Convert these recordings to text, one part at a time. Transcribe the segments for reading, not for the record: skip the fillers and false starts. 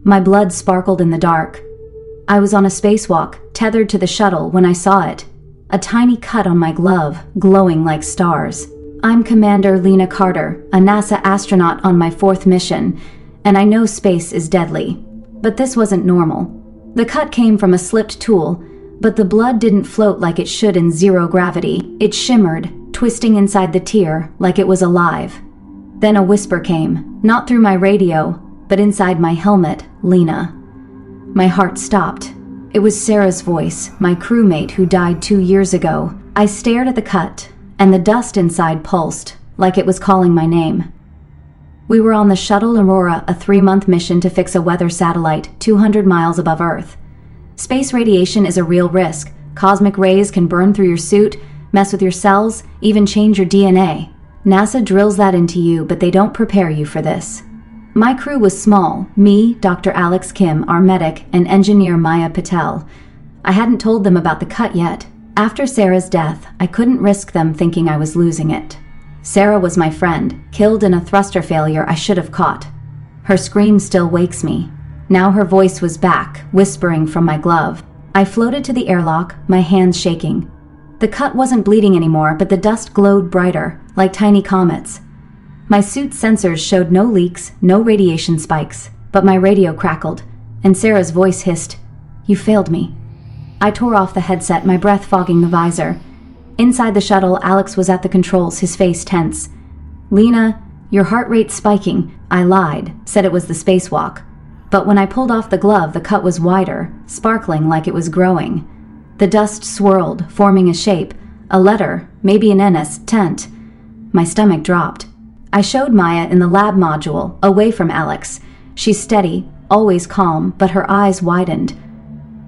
My blood sparkled in the dark. I was on a spacewalk, tethered to the shuttle when I saw it. A tiny cut on my glove, glowing like stars. I'm Commander Lena Carter, a NASA astronaut on my 4th mission, and I know space is deadly. But this wasn't normal. The cut came from a slipped tool, but the blood didn't float like it should in zero gravity. It shimmered, twisting inside the tear like it was alive. Then a whisper came, not through my radio, but inside my helmet, Lena. My heart stopped. It was Sarah's voice, my crewmate who died 2 years ago. I stared at the cut, and the dust inside pulsed, like it was calling my name. We were on the Shuttle Aurora, a 3-month mission to fix a weather satellite 200 miles above Earth. Space radiation is a real risk. Cosmic rays can burn through your suit, mess with your cells, even change your DNA. NASA drills that into you, but they don't prepare you for this. My crew was small: me, Dr. Alex Kim, our medic, and engineer Maya Patel. I hadn't told them about the cut yet. After Sarah's death, I couldn't risk them thinking I was losing it. Sarah was my friend, killed in a thruster failure I should have caught. Her scream still wakes me. Now her voice was back, whispering from my glove. I floated to the airlock, my hands shaking. The cut wasn't bleeding anymore, but the dust glowed brighter, like tiny comets. My suit's sensors showed no leaks, no radiation spikes, but my radio crackled, and Sarah's voice hissed, "You failed me." I tore off the headset, my breath fogging the visor. Inside the shuttle, Alex was at the controls, his face tense. "Lena, your heart rate's spiking." I lied, said it was the spacewalk. But when I pulled off the glove, the cut was wider, sparkling like it was growing. The dust swirled, forming a shape, a letter, maybe an NS, tent. My stomach dropped. I showed Maya in the lab module, away from Alex. She's steady, always calm, but her eyes widened.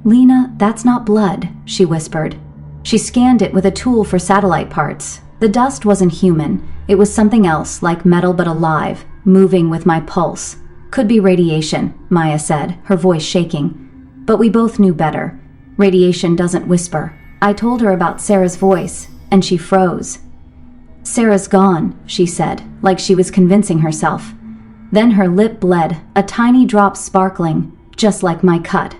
"Lena, that's not blood," she whispered. She scanned it with a tool for satellite parts. The dust wasn't human. It was something else, like metal but alive, moving with my pulse. "Could be radiation," Maya said, her voice shaking. But we both knew better. Radiation doesn't whisper. I told her about Sarah's voice, and she froze. "Sarah's gone," she said, like she was convincing herself. Then her lip bled, a tiny drop sparkling, just like my cut.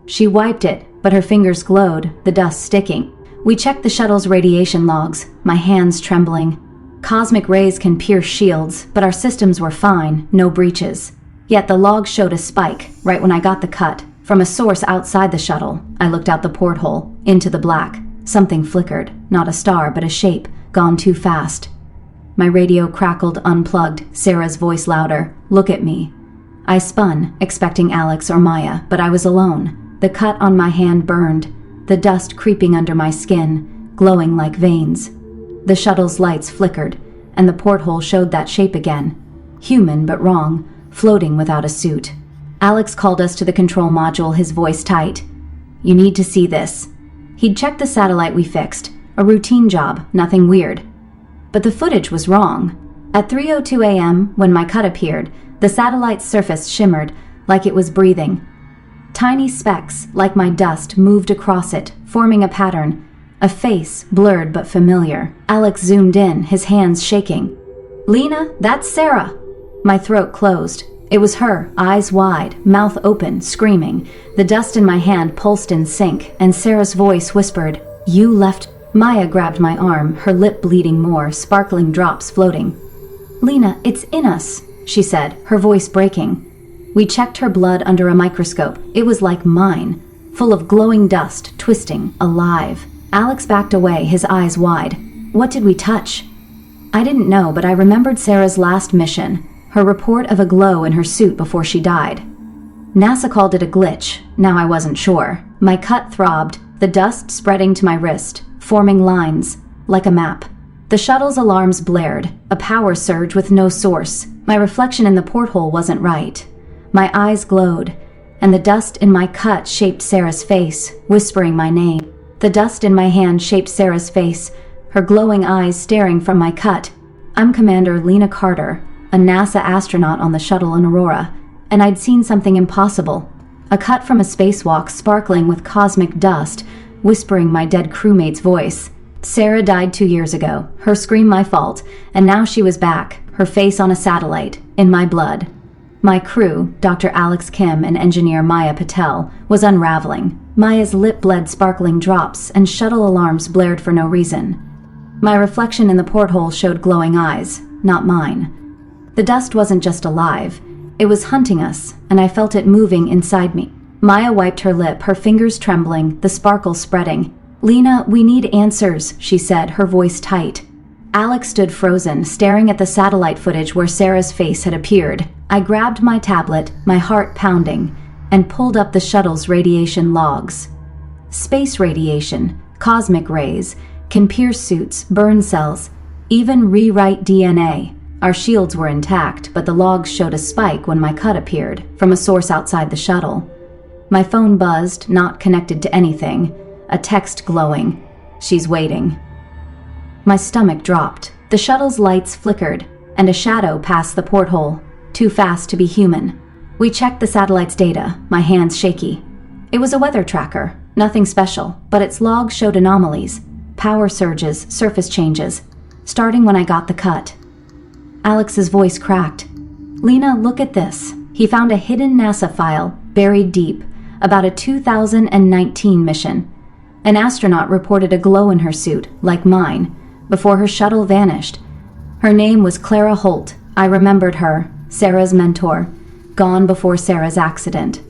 She wiped it, but her fingers glowed, the dust sticking. We checked the shuttle's radiation logs, my hands trembling. Cosmic rays can pierce shields, but our systems were fine, no breaches. Yet the logs showed a spike, right when I got the cut, from a source outside the shuttle. I looked out the porthole, into the black. Something flickered, not a star, but a shape, gone too fast. My radio crackled, unplugged, Sarah's voice louder. "Look at me." I spun, expecting Alex or Maya, but I was alone. The cut on my hand burned, the dust creeping under my skin, glowing like veins. The shuttle's lights flickered, and the porthole showed that shape again. Human, but wrong, floating without a suit. Alex called us to the control module, his voice tight. "You need to see this." He'd checked the satellite we fixed. A routine job, nothing weird. But the footage was wrong. At 3:02 a.m., when my cut appeared, the satellite's surface shimmered, like it was breathing. Tiny specks, like my dust, moved across it, forming a pattern. A face, blurred but familiar. Alex zoomed in, his hands shaking. "Lena, that's Sarah!" My throat closed. It was her, eyes wide, mouth open, screaming. The dust in my hand pulsed in sync, and Sarah's voice whispered, "You left." Maya grabbed my arm, her lip bleeding more, sparkling drops floating. "Lena, it's in us," she said, her voice breaking. We checked her blood under a microscope. It was like mine, full of glowing dust, twisting, alive. Alex backed away, his eyes wide. What did we touch? I didn't know, but I remembered Sarah's last mission, her report of a glow in her suit before she died. NASA called it a glitch. Now I wasn't sure. My cut throbbed, the dust spreading to my wrist, forming lines, like a map. The shuttle's alarms blared, a power surge with no source. My reflection in the porthole wasn't right. My eyes glowed, and the dust in my cut shaped Sarah's face, whispering my name. The dust in my hand shaped Sarah's face, her glowing eyes staring from my cut. I'm Commander Lena Carter, a NASA astronaut on the shuttle in Aurora, and I'd seen something impossible. A cut from a spacewalk sparkling with cosmic dust, whispering my dead crewmate's voice. Sarah died 2 years ago, her scream my fault, and now she was back, her face on a satellite, in my blood. My crew, Dr. Alex Kim and engineer Maya Patel, was unraveling. Maya's lip bled sparkling drops, and shuttle alarms blared for no reason. My reflection in the porthole showed glowing eyes, not mine. The dust wasn't just alive. It was hunting us, and I felt it moving inside me. Maya wiped her lip, her fingers trembling, the sparkle spreading. "Lena, we need answers," she said, her voice tight. Alex stood frozen, staring at the satellite footage where Sarah's face had appeared. I grabbed my tablet, my heart pounding, and pulled up the shuttle's radiation logs. Space radiation, cosmic rays, can pierce suits, burn cells, even rewrite DNA. Our shields were intact, but the logs showed a spike when my cut appeared, from a source outside the shuttle. My phone buzzed, not connected to anything. A text glowing. "She's waiting." My stomach dropped. The shuttle's lights flickered, and a shadow passed the porthole, too fast to be human. We checked the satellite's data, my hands shaky. It was a weather tracker, nothing special, but its logs showed anomalies, power surges, surface changes, starting when I got the cut. Alex's voice cracked. "Lena, look at this." He found a hidden NASA file, buried deep, about a 2019 mission. An astronaut reported a glow in her suit, like mine, before her shuttle vanished. Her name was Clara Holt. I remembered her, Sarah's mentor, gone before Sarah's accident.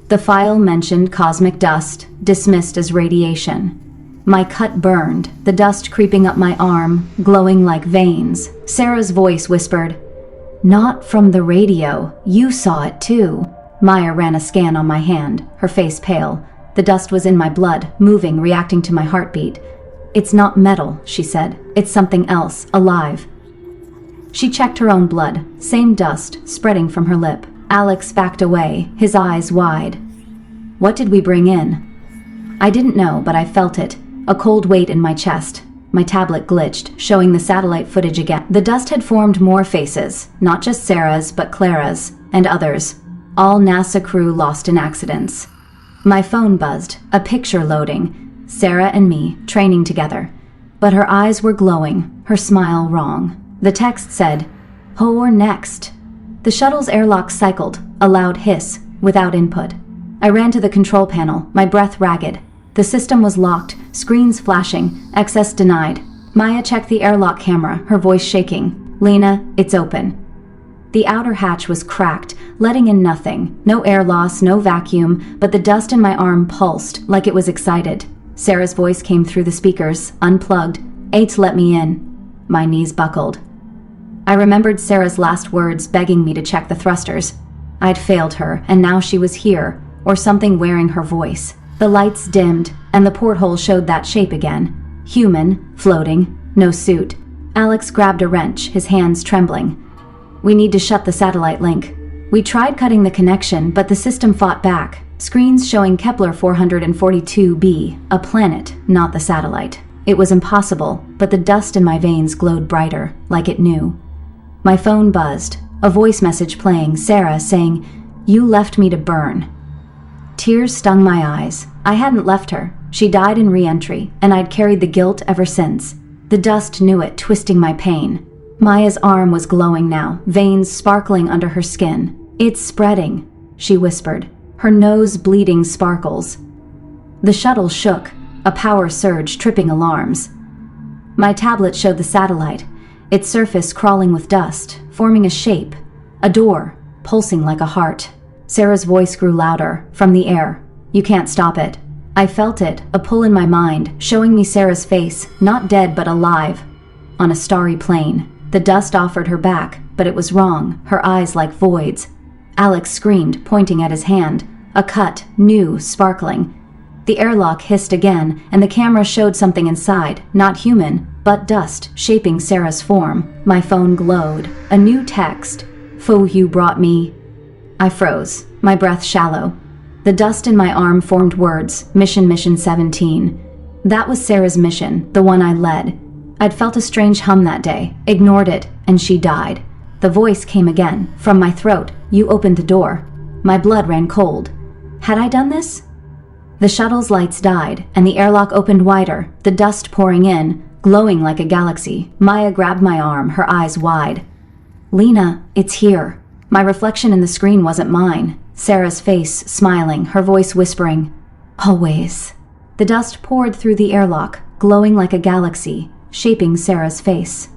The file mentioned cosmic dust, dismissed as radiation. My cut burned, the dust creeping up my arm, glowing like veins. Sarah's voice whispered, "Not from the radio. You saw it too." Maya ran a scan on my hand, her face pale. The dust was in my blood, moving, reacting to my heartbeat. "It's not metal," she said. "It's something else, alive." She checked her own blood, same dust, spreading from her lip. Alex backed away, his eyes wide. "What did we bring in?" I didn't know, but I felt it, a cold weight in my chest. My tablet glitched, showing the satellite footage again. The dust had formed more faces, not just Sarah's, but Clara's, and others. All NASA crew lost in accidents. My phone buzzed, a picture loading. Sarah and me, training together. But her eyes were glowing, her smile wrong. The text said, "Ho or next." The shuttle's airlock cycled, a loud hiss, without input. I ran to the control panel, my breath ragged. The system was locked, screens flashing, access denied. Maya checked the airlock camera, her voice shaking. "Lena, it's open." The outer hatch was cracked, letting in nothing. No air loss, no vacuum, but the dust in my arm pulsed like it was excited. Sarah's voice came through the speakers, unplugged. "Eight, let me in." My knees buckled. I remembered Sarah's last words begging me to check the thrusters. I'd failed her, and now she was here, or something wearing her voice. The lights dimmed, and the porthole showed that shape again. Human, floating, no suit. Alex grabbed a wrench, his hands trembling. "We need to shut the satellite link." We tried cutting the connection, but the system fought back. Screens showing Kepler 442b, a planet, not the satellite. It was impossible, but the dust in my veins glowed brighter, like it knew. My phone buzzed, a voice message playing, Sarah saying, "You left me to burn." Tears stung my eyes. I hadn't left her. She died in re-entry, and I'd carried the guilt ever since. The dust knew it, twisting my pain. Maya's arm was glowing now, veins sparkling under her skin. "It's spreading," she whispered, her nose bleeding sparkles. The shuttle shook, a power surge tripping alarms. My tablet showed the satellite, its surface crawling with dust, forming a shape, a door, pulsing like a heart. Sarah's voice grew louder, from the air. "You can't stop it." I felt it, a pull in my mind, showing me Sarah's face, not dead but alive, on a starry plain. The dust offered her back, but it was wrong, her eyes like voids. Alex screamed, pointing at his hand. A cut, new, sparkling. The airlock hissed again, and the camera showed something inside, not human, but dust, shaping Sarah's form. My phone glowed. A new text. "Fo you brought me." I froze, my breath shallow. The dust in my arm formed words, Mission 17. That was Sarah's mission, the one I led. I'd felt a strange hum that day, ignored it, and she died. The voice came again, from my throat. "You opened the door." My blood ran cold. Had I done this? The shuttle's lights died, and the airlock opened wider, the dust pouring in, glowing like a galaxy. Maya grabbed my arm, her eyes wide. "Lena, it's here." My reflection in the screen wasn't mine. Sarah's face, smiling, her voice whispering, "Always." The dust poured through the airlock, glowing like a galaxy, shaping Sarah's face.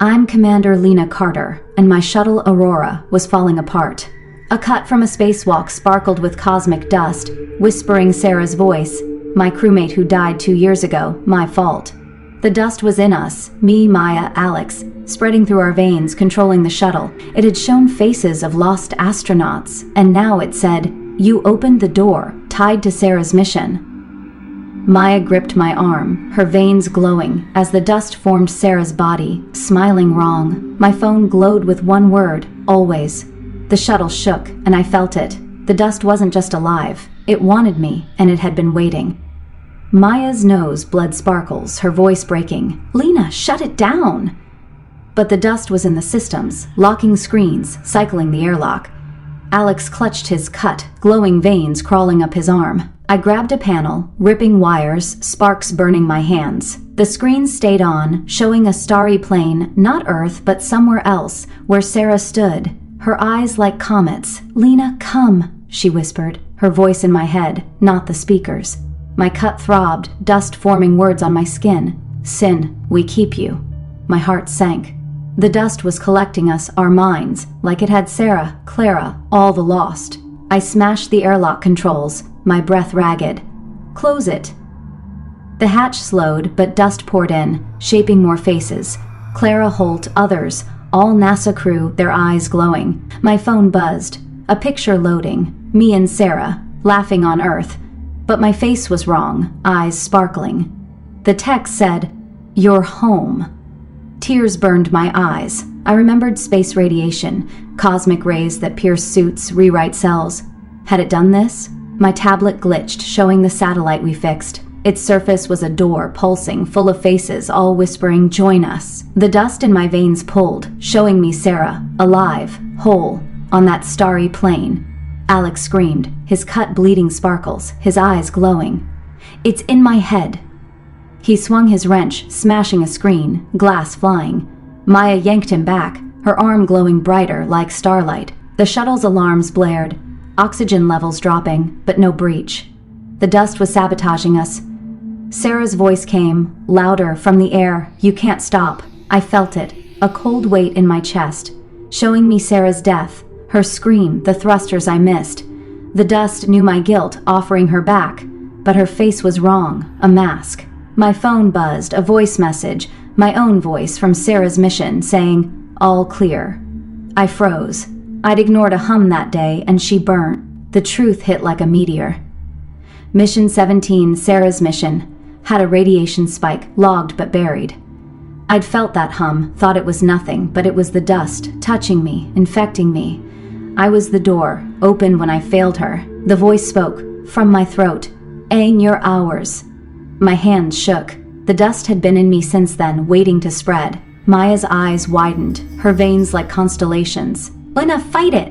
I'm Commander Lena Carter, and my shuttle Aurora was falling apart. A cut from a spacewalk sparkled with cosmic dust, whispering Sarah's voice, my crewmate who died 2 years ago, my fault. The dust was in us, me, Maya, Alex, spreading through our veins, controlling the shuttle. It had shown faces of lost astronauts, and now it said, "You opened the door," tied to Sarah's mission. Maya gripped my arm, her veins glowing, as the dust formed Sarah's body, smiling wrong. My phone glowed with one word, "Always." The shuttle shook, and I felt it. The dust wasn't just alive. It wanted me, and it had been waiting. Maya's nose bled sparkles, her voice breaking. "Lena, shut it down!" But the dust was in the systems, locking screens, cycling the airlock. Alex clutched his cut, glowing veins crawling up his arm. I grabbed a panel, ripping wires, sparks burning my hands. The screen stayed on, showing a starry plane, not Earth, but somewhere else, where Sarah stood, her eyes like comets. "Lena, come," she whispered, her voice in my head, not the speakers. My cut throbbed, dust forming words on my skin. "Sin, we keep you." My heart sank. The dust was collecting us, our minds, like it had Sarah, Clara, all the lost. I smashed the airlock controls, my breath ragged. "Close it." The hatch slowed, but dust poured in, shaping more faces. Clara Holt, others, all NASA crew, their eyes glowing. My phone buzzed. A picture loading. Me and Sarah, laughing on Earth. But my face was wrong, eyes sparkling. The text said, "You're home." Tears burned my eyes. I remembered space radiation, cosmic rays that pierce suits, rewrite cells. Had it done this? My tablet glitched, showing the satellite we fixed. Its surface was a door, pulsing, full of faces, all whispering, "Join us." The dust in my veins pulled, showing me Sarah, alive, whole, on that starry plane. Alex screamed, his cut bleeding sparkles, his eyes glowing. "It's in my head." He swung his wrench, smashing a screen, glass flying. Maya yanked him back, her arm glowing brighter like Starlight. The shuttle's alarms blared, oxygen levels dropping, but no breach. The dust was sabotaging us. Sarah's voice came, louder, from the air. "You can't stop." I felt it, a cold weight in my chest, showing me Sarah's death, her scream, the thrusters I missed. The dust knew my guilt, offering her back, but her face was wrong, a mask. My phone buzzed, a voice message, my own voice from Sarah's mission, saying, "All clear." I froze. I'd ignored a hum that day, and she burnt. The truth hit like a meteor. Mission 17, Sarah's mission, had a radiation spike, logged but buried. I'd felt that hum, thought it was nothing, but it was the dust, touching me, infecting me. I was the door, open when I failed her. The voice spoke, from my throat, "Aang, you're ours." My hands shook. The dust had been in me since then, waiting to spread. Maya's eyes widened, her veins like constellations. "Lena, fight it!"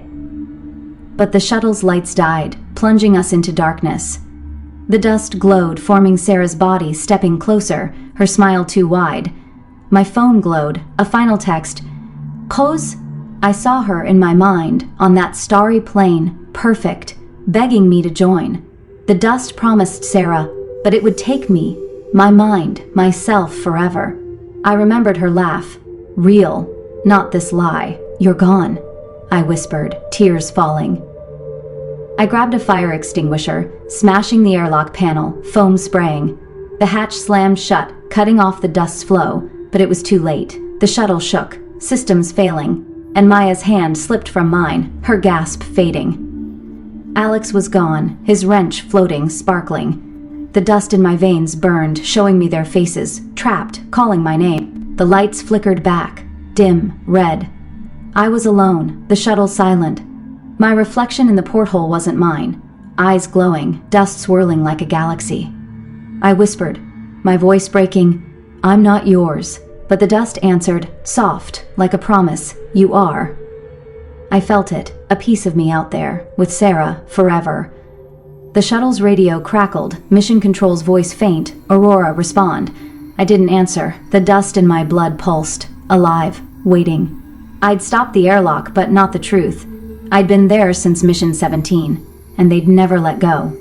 But the shuttle's lights died, plunging us into darkness. The dust glowed, forming Sarah's body, stepping closer, her smile too wide. My phone glowed, a final text. "Cause?" I saw her in my mind, on that starry plane, perfect, begging me to join. The dust promised Sarah, but it would take me, my mind, myself forever. I remembered her laugh. Real, not this lie. "You're gone," I whispered, tears falling. I grabbed a fire extinguisher, smashing the airlock panel, foam spraying. The hatch slammed shut, cutting off the dust's flow, but it was too late. The shuttle shook, systems failing, and Maya's hand slipped from mine, her gasp fading. Alex was gone, his wrench floating, sparkling. The dust in my veins burned, showing me their faces, trapped, calling my name. The lights flickered back, dim, red. I was alone, the shuttle silent. My reflection in the porthole wasn't mine, eyes glowing, dust swirling like a galaxy. I whispered, my voice breaking, "I'm not yours," but the dust answered, soft, like a promise, "You are." I felt it, a piece of me out there, with Sarah, forever. The shuttle's radio crackled, Mission Control's voice faint, Aurora, respond. I didn't answer, the dust in my blood pulsed, alive, waiting. I'd stopped the airlock, but not the truth. I'd been there since Mission 17, and they'd never let go.